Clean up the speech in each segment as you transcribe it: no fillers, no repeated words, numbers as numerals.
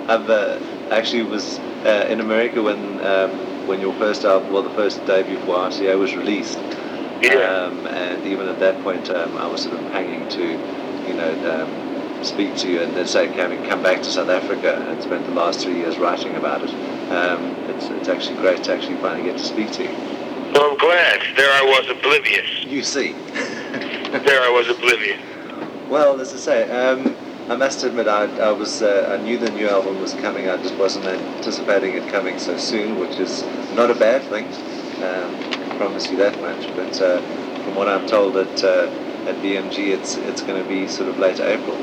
I've actually was in America when your first album, well, the first debut for RCA was released. Yeah. And even at that point, I was sort of hanging to, speak to you and then say, come back to South Africa, and spent the last 3 years writing about it. It's actually great to actually finally get to speak to you. Well, I'm glad. There I was oblivious. You see. There I was oblivious. Well, as I say, I must admit I knew the new album was coming. I just wasn't anticipating it coming so soon, which is not a bad thing. I promise you that much. But from what I'm told at BMG, it's going to be sort of late April.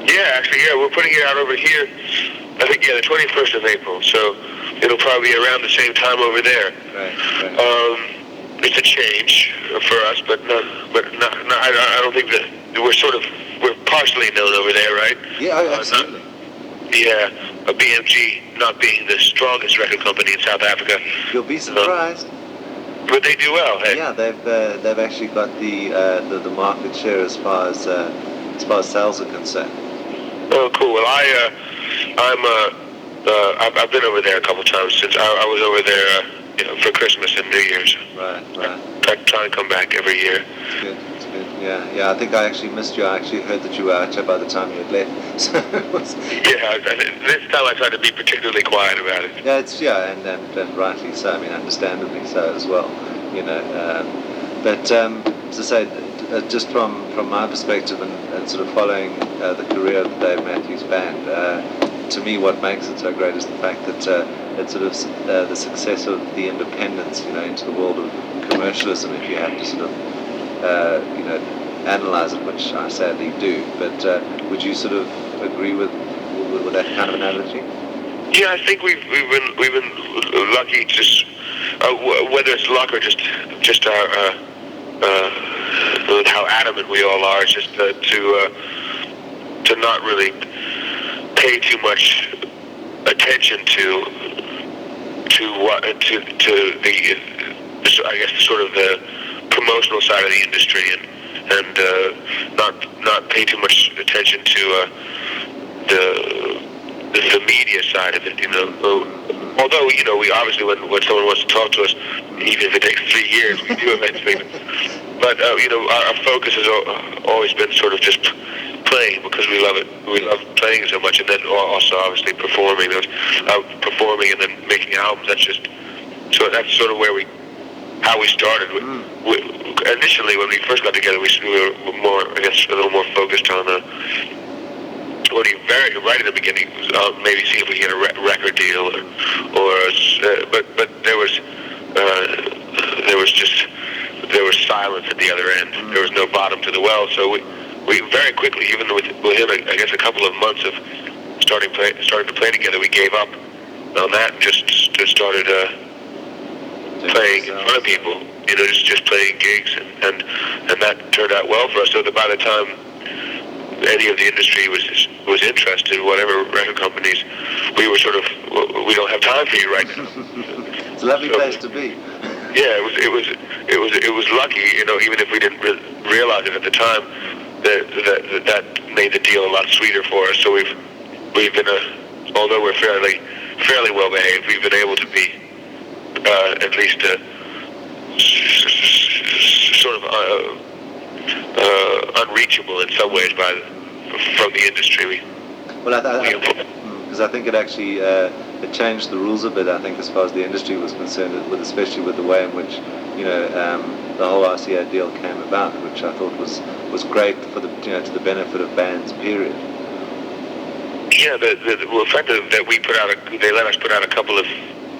Yeah, actually, we're putting it out over here. I think the 21st of April. So it'll probably be around the same time over there. Right. It's a change for us, but I don't think that we're partially known over there, right? Yeah, absolutely. A BMG not being the strongest record company in South Africa. You'll be surprised. But they do well. Hey? Yeah, they've actually got the market share as far as sales are concerned. Oh, cool. Well, I've been over there a couple times since I was over there for Christmas and New Year's. Right. I try and come back every year. It's good. Yeah. I think I actually missed you. I actually heard that you were out here by the time you had left. So this time I tried to be particularly quiet about it. Yeah, and rightly so. I mean, understandably so as well. But as I say, just from my perspective and sort of following the career of the Dave Matthews Band, to me, what makes it so great is the fact that it's sort of the success of the independence, into the world of commercialism. If you have to sort of analyze it, which I sadly do. But would you sort of agree with that kind of analogy? Yeah, I think we've been lucky, just whether it's luck or just our how adamant we all are, just to not really pay too much attention to the I guess sort of the promotional side of the industry and not pay too much attention to the media side of it, Although, we obviously, when someone wants to talk to us, even if it takes 3 years, we do eventually. But, our focus has always been sort of just playing because we love it. We love playing so much, and then also obviously performing and then making albums. That's sort of how we started. Initially, when we first got together, we were more, I guess, a little more focused on right in the beginning, maybe see if we can get a record deal, but there was silence at the other end. There was no bottom to the well. So we very quickly, even within I guess a couple of months of starting to play together, we gave up on that and just started playing in front of people. Just playing gigs, and that turned out well for us. So that by the time any of the industry was interested, whatever record companies, we were sort of, we don't have time for you right now. It's a lovely place to be. Yeah, it was lucky, even if we didn't realize it at the time, that made the deal a lot sweeter for us. So we've been although we're fairly well behaved, we've been able to be at least sort of unreachable in some ways from the industry. Because I think it actually it changed the rules a bit. I think as far as the industry was concerned, especially with the way in which the whole RCA deal came about, which I thought was great for the to the benefit of bands. Period. Yeah, the fact that we they let us put out a couple of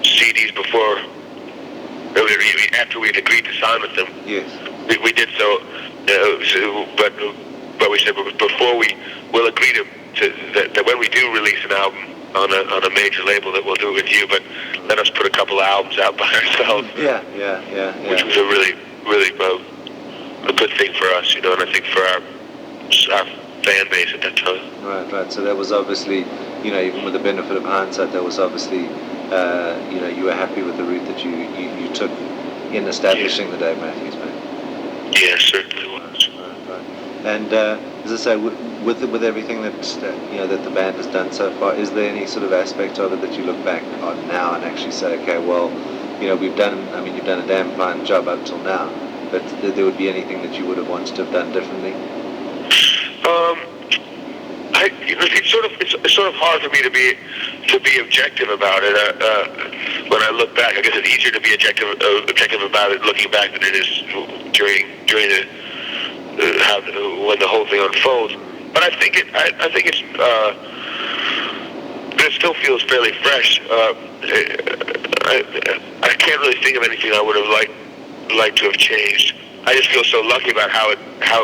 CDs before. After we had agreed to sign with them, yes, we did so. But we said before we'll agree to that when we do release an album on a major label, that we'll do it with you. But let us put a couple of albums out by ourselves. Yeah. Which was a really a good thing for us, and I think for our fan base at that time. Right. So that was obviously, even with the benefit of hindsight, that was obviously. You were happy with the route that you took in establishing the Dave Matthews Band. Yeah, certainly was. Right. And as I say, with everything that that the band has done so far, is there any sort of aspect of it that you look back on now and actually say, okay, well, you've done a damn fine job up till now, but there would be anything that you would have wanted to have done differently? It's sort of hard for me to be objective about it. When I look back, I guess it's easier to be objective about it looking back than it is during when the whole thing unfolds. But I think it still feels fairly fresh. I can't really think of anything I would have liked to have changed. I just feel so lucky about how it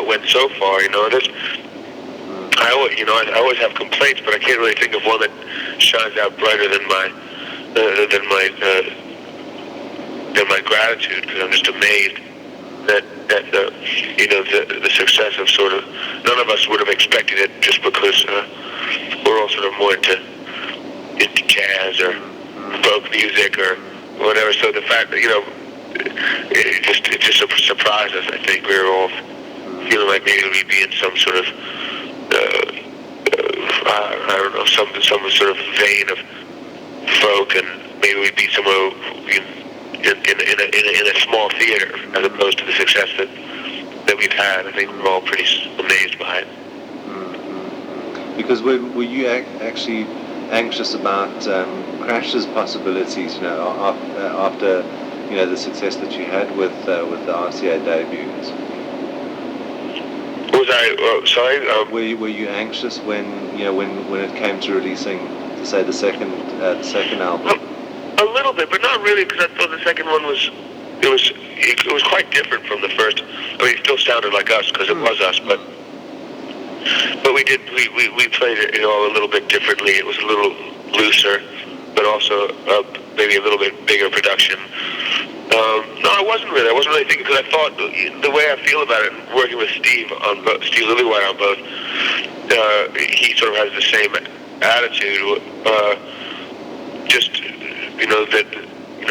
went so far. I always have complaints, but I can't really think of one that shines out brighter than my gratitude, because I'm just amazed that the success of sort of, none of us would have expected it, just because we're all sort of more into jazz or folk music or whatever. So the fact that it just surprised us. I think we were all feeling like maybe we'd be in some sort of I don't know, some sort of vein of folk, and maybe we'd be somewhere in a small theater, as opposed to the success that we've had. I think we're all pretty amazed by it. Mm-hmm. Because were you actually anxious about Crash's possibilities? After the success that you had with the RCA debuts. Was I sorry? Were you anxious when it came to releasing, to say, the second album? A little bit, but not really, because I thought the second one was quite different from the first. I mean, it still sounded like us because it was us, but we played it a little bit differently. It was a little looser, but also maybe a little bit bigger production. No, I wasn't really thinking, because I thought the way I feel about it, working with Steve Lillywhite on both, he sort of has the same attitude.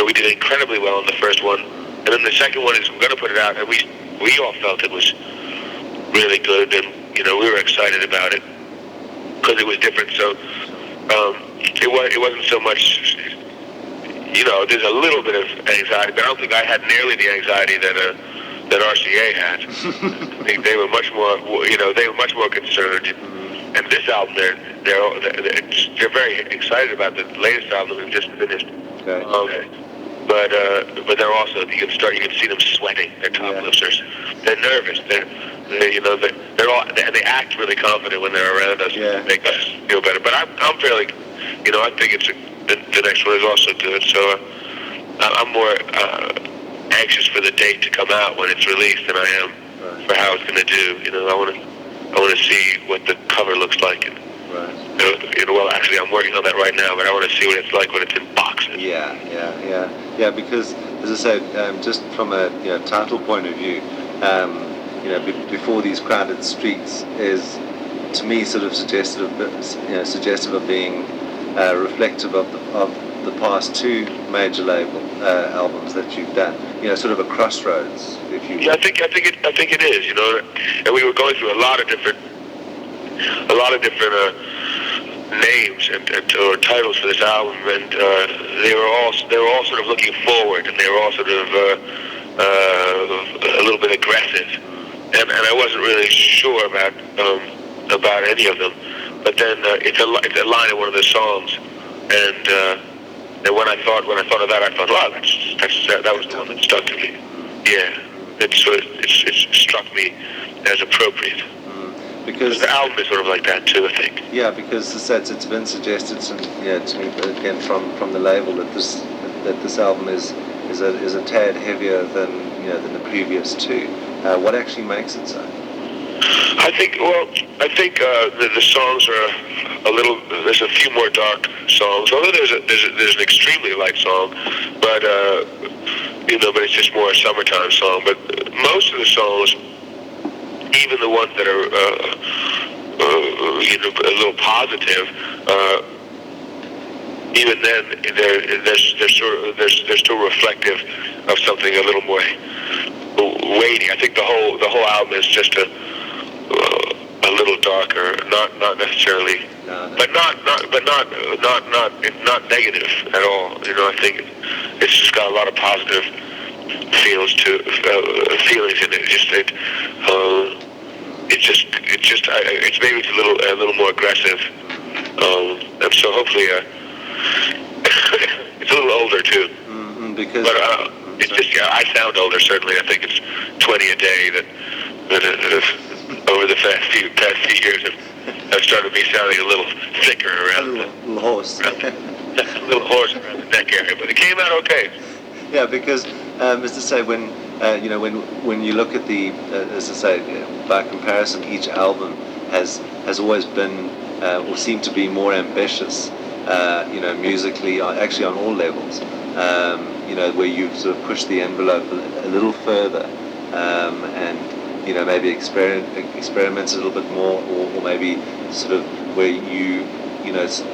We did incredibly well in the first one, and then the second one is, we're going to put it out, and we all felt it was really good, and we were excited about it because it was different. So it wasn't so much. There's a little bit of anxiety, but I don't think I had nearly the anxiety that RCA had. I think they were much more, concerned. And this album, they're very excited about the latest album we've just finished. Okay. But they're also, you can see them sweating. Their top lips they're nervous. They're all, and they act really confident when they're around us. To make us feel better. But I'm fairly, I think the next one is also good, so I'm more anxious for the date to come out when it's released than I am for how it's going to do. I want to see what the cover looks like. And, well, actually, I'm working on that right now, but I want to see what it's like when it's in boxes. Yeah. Because, as I said, just from a title point of view, Before These Crowded Streets is, to me, sort of suggestive of being reflective of the past two major label albums that you've done. Sort of a crossroads, if you will. Yeah, I think it is. And we were going through a lot of different names or titles for this album, and they were all sort of looking forward, and they were all sort of a little bit aggressive, and I wasn't really sure about any of them. But then it's a line in one of the songs, and when I thought of that, I thought, wow, that was the one that stuck to me. Yeah, it struck me as appropriate. Because the album is sort of like that too, I think. Yeah, because it's been suggested to me again from the label that this album is a tad heavier than the previous two. What actually makes it so? I think the songs are a little. There's a few more dark songs. Although there's an extremely light song, but but it's just more a summertime song. But most of the songs, even the ones that are a little positive, even then they're still reflective of something a little more weighty. I think the whole album is just a little darker, not necessarily, but not negative at all. You know, I think it's just got a lot of positive feelings in it. It's maybe it's a little more aggressive, and so hopefully it's a little older too. Because it's just I sound older certainly. I think it's 20 a day that over the past few years have started me sounding a little thicker around a little hoarse. A little hoarse around the neck area, but it came out okay. Yeah, because as I say, when you look at the as I say, by comparison, each album has always been or seemed to be more ambitious. Musically, actually on all levels. Where you've sort of pushed the envelope a little further, and maybe experiments a little bit more, or maybe sort of where you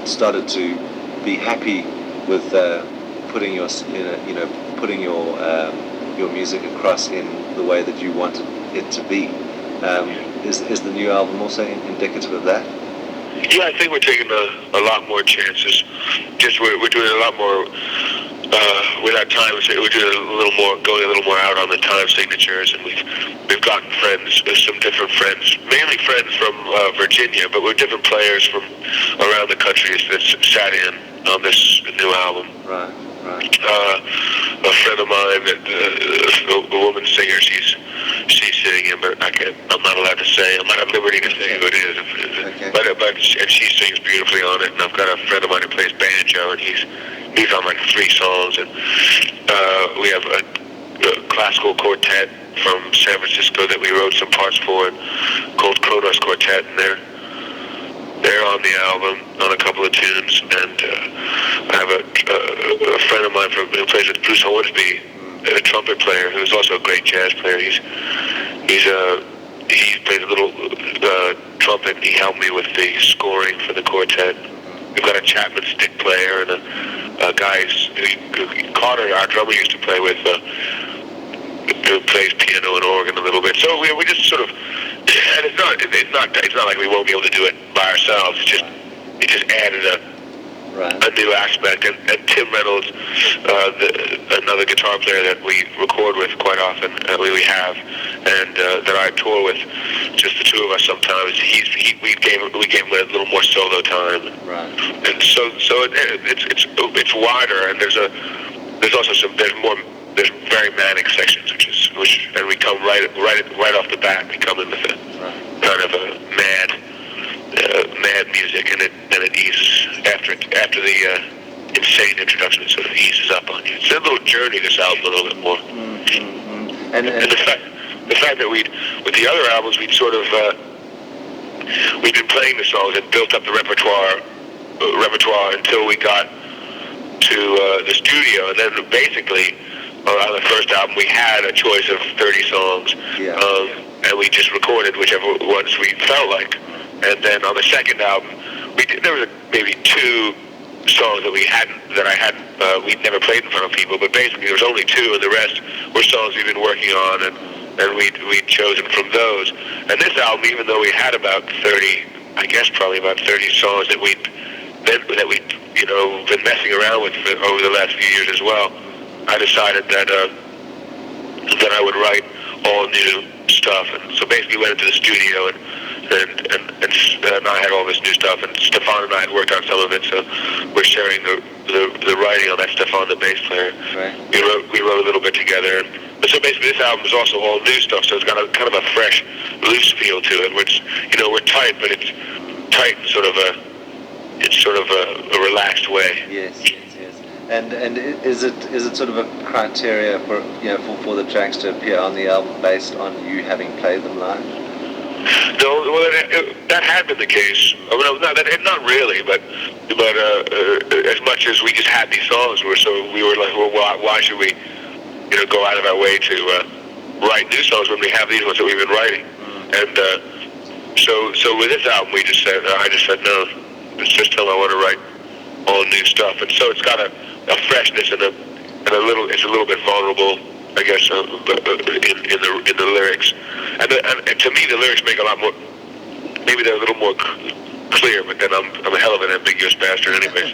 started to be happy with putting your your music across in the way that you wanted it to be. Is the new album also indicative of that? Yeah, I think we're taking a lot more chances. Just we're doing a lot more with our time. We're doing going a little more out on the time signatures, and we've gotten friends, some different friends, mainly friends from Virginia, but we're different players from around the country that sat in on this new album. Right. A friend of mine, a woman singer, she's singing, but I'm not allowed to say. I'm not at liberty to say who it is. Okay. But and she sings beautifully on it. And I've got a friend of mine who plays banjo, and he's on like 3 songs. And we have a classical quartet from San Francisco that we wrote some parts for, called Kronos Quartet, and they're on the album on a couple of tunes. And I have a friend of mine who plays with Bruce Hornsby, a trumpet player who's also a great jazz player. He plays a little trumpet, and he helped me with the scoring for the quartet. We've got a Chapman stick player and a guy Carter, our drummer, used to play with, who plays piano and organ a little bit. So we just sort of, and it's not like we won't be able to do it by ourselves. It just added a new aspect. And Tim Reynolds, another guitar player that we record with quite often, we have, and that I tour with, just the two of us sometimes. We gave him a little more solo time. Right. And so it's wider, and there's very manic sections, and we come right off the bat. We come in with a kind of a mad music, and it eases after the insane introduction. It sort of eases up on you. It's a little journey. This album a little bit more. Mm-hmm. And the fact that with the other albums we'd sort of we'd been playing the songs and built up the repertoire until we got to the studio, and then basically on the first album we had a choice of 30 songs, and we just recorded whichever ones we felt like. And then on the second album, there was maybe 2 songs that we'd never played in front of people, but basically there was only 2, and the rest were songs we'd been working on, and we'd chosen from those. And this album, even though we had about 30, I guess probably about 30 songs that we'd been messing around with over the last few years as well, I decided that I would write all new stuff. And so basically went into the studio, and I had all this new stuff, and Stefan and I had worked on some of it, so we're sharing the writing on that. Stefan, the bass player, right. we wrote a little bit together. But so basically this album is also all new stuff, so it's got a kind of a fresh, loose feel to it, which, we're tight, but it's tight in sort of a relaxed way. Yes. And is it sort of a criteria for the tracks to appear on the album based on you having played them live? No, well, that had been the case. Not really, but as much as we just had these songs, we were like, well, why should we, go out of our way to write new songs when we have these ones that we've been writing? And so with this album, I just said no. It's just I want to write all new stuff, and so it's got a freshness and it's a little bit vulnerable, I guess, in the lyrics. And to me, the lyrics make a lot more maybe they're a little more clear, but then I'm a hell of an ambiguous bastard anyway.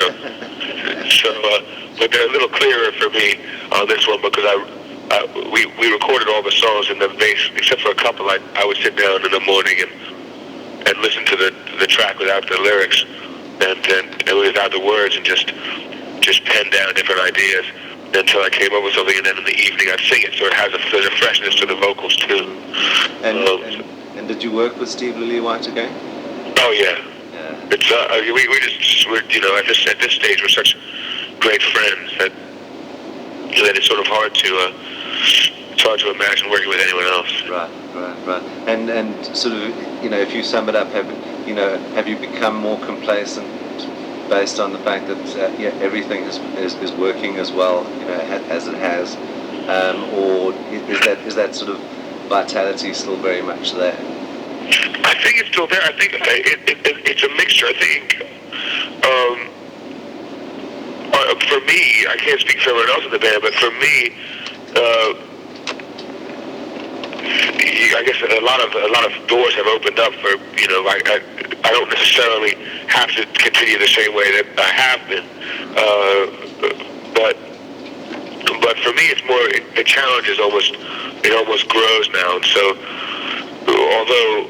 But they're a little clearer for me on this one because we recorded all the songs in the bass, except for a couple. I would sit down in the morning and listen to the track without the lyrics and without the words, and just pen down different ideas until I came up with something, and then in the evening I'd sing it, so there's a freshness to the vocals too. And did you work with Steve Lillywhite again? Oh yeah. It's we're at this stage we're such great friends that it's sort of hard to imagine working with anyone else. Right. And sort of, if you sum it up, have you become more complacent based on the fact that everything is working as well, as it has, or is that sort of vitality still very much there? I think it's still there. I think it's a mixture. I think for me, I can't speak for everyone else in the band, but for me, I guess a lot of doors have opened up for I don't necessarily have to continue the same way that I have been, but for me, it's more the challenge is almost grows now, and so although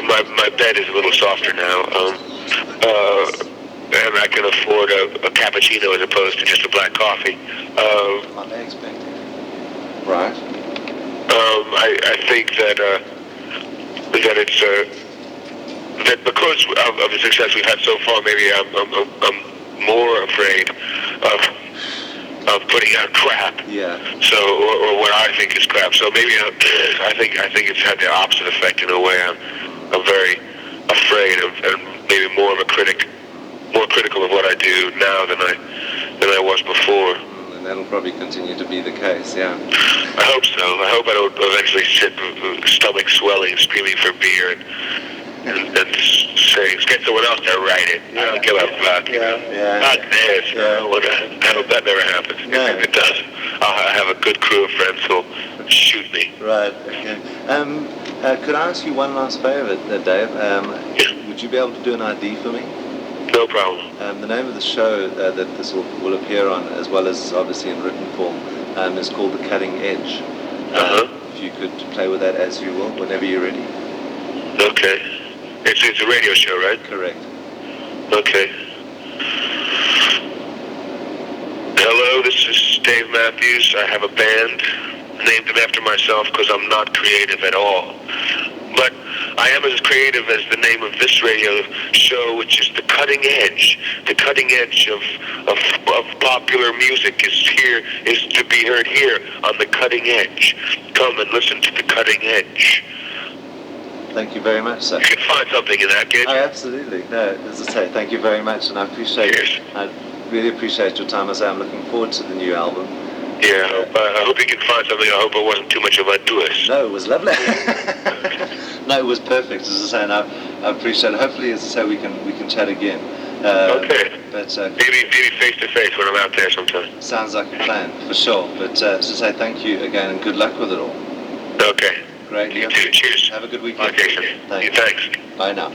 my bed is a little softer now, and I can afford a cappuccino as opposed to just a black coffee. Unexpected. Right. I think that it's that because of the success we've had so far, maybe I'm more afraid of putting out crap. Yeah. So or what I think is crap. So maybe I think it's had the opposite effect in a way. I'm very afraid of, and maybe more of a critic, more critical of what I do now than I was before. And that'll probably continue to be the case, yeah. I hope so. I hope I don't eventually sit with stomach swelling, screaming for beer, and saying, get someone else to write it. I don't give a fuck. Not this. I hope that never happens. No. If it does, I have a good crew of friends who'll shoot me. Right, okay. Could I ask you one last favour, Dave? Would you be able to do an ID for me? No problem. The name of the show that this will appear on, as well as obviously in written form, is called The Cutting Edge. If you could play with that as you will, whenever you're ready. Okay. It's a radio show, right? Correct. Okay. Hello, this is Dave Matthews. I have a band. Named it after myself because I'm not creative at all. But I am as creative as the name of this radio show, which is The Cutting Edge. The cutting edge of popular music is to be heard here on The Cutting Edge. Come and listen to The Cutting Edge. Thank you very much, sir. You can find something in that, can't you? Oh, absolutely. No, as I say, thank you very much, and I really appreciate your time. As I say, I'm looking forward to the new album. Yeah, I hope you can find something. I hope it wasn't too much of a doist. No, it was lovely. No, it was perfect, as I say, and I appreciate it. Hopefully, as I say, we can chat again. Okay. But maybe face to face when I'm out there sometime. Sounds like a plan, for sure. But as I say, thank you again, and good luck with it all. Okay. Great. You too. Cheers. Have a good weekend. Okay. Thanks. Thanks. Bye now.